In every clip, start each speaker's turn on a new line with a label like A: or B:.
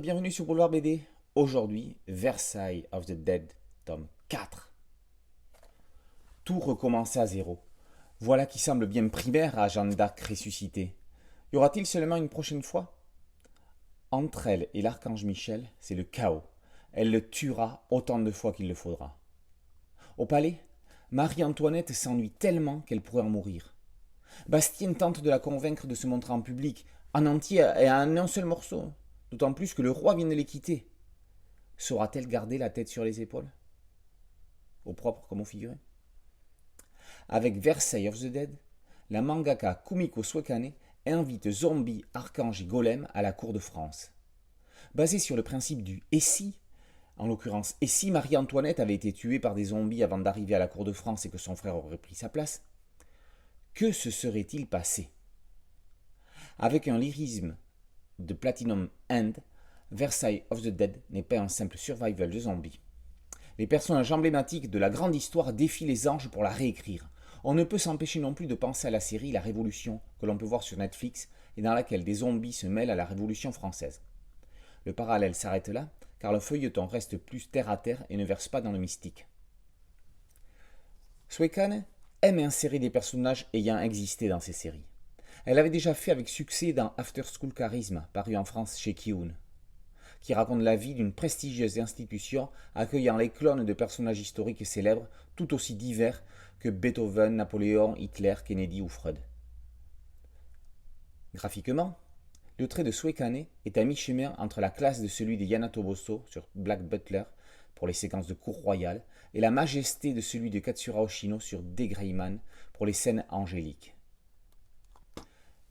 A: bienvenue sur Boulevard BD. Aujourd'hui, Versailles of the Dead, tome 4. Tout recommencer à zéro. Voilà qui semble bien primaire à Jeanne d'Arc ressuscitée. Y aura-t-il seulement une prochaine fois? Entre elle et l'archange Michel, c'est le chaos. Elle le tuera autant de fois qu'il le faudra. Au palais, Marie-Antoinette s'ennuie tellement qu'elle pourrait en mourir. Bastien tente de la convaincre de se montrer en public, en entier et en un seul morceau, d'autant plus que le roi vient de les quitter. Saura-t-elle garder la tête sur les épaules? Au propre comme au figuré. Avec Versailles of the Dead, la mangaka Kumiko Suekane invite Zombie, Archange et Golem à la cour de France. Basé sur le principe du « et si », en l'occurrence « et si Marie-Antoinette avait été tuée par des zombies avant d'arriver à la cour de France et que son frère aurait pris sa place », que se serait-il passé? Avec un lyrisme de Platinum End, Versailles of the Dead n'est pas un simple survival de zombies. Les personnages emblématiques de la grande histoire défient les anges pour la réécrire. On ne peut s'empêcher non plus de penser à la série La Révolution que l'on peut voir sur Netflix et dans laquelle des zombies se mêlent à la Révolution française. Le parallèle s'arrête là, car le feuilleton reste plus terre à terre et ne verse pas dans le mystique. Suekane aime insérer des personnages ayant existé dans ces séries. Elle avait déjà fait avec succès dans After School Charisme, paru en France chez Kiun, qui raconte la vie d'une prestigieuse institution accueillant les clones de personnages historiques célèbres tout aussi divers que Beethoven, Napoléon, Hitler, Kennedy ou Freud. Graphiquement, le trait de Suekane est à mi-chemin entre la classe de celui de Yana Toboso sur Black Butler pour les séquences de cour royale et la majesté de celui de Katsura Oshino sur D. Greyman pour les scènes angéliques.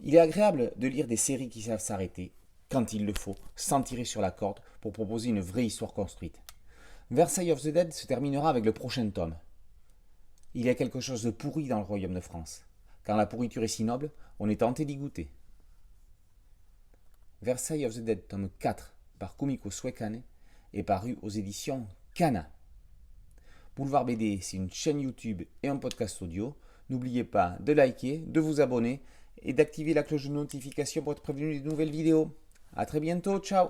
A: Il est agréable de lire des séries qui savent s'arrêter, quand il le faut, sans tirer sur la corde pour proposer une vraie histoire construite. Versailles of the Dead se terminera avec le prochain tome. Il y a quelque chose de pourri dans le royaume de France. Quand la pourriture est si noble, on est tenté d'y goûter. Versailles of the Dead, tome 4, par Kumiko Suekane, est paru aux éditions Kana. Boulevard BD, c'est une chaîne YouTube et un podcast audio. N'oubliez pas de liker, de vous abonner et d'activer la cloche de notification pour être prévenu des nouvelles vidéos. A très bientôt, ciao!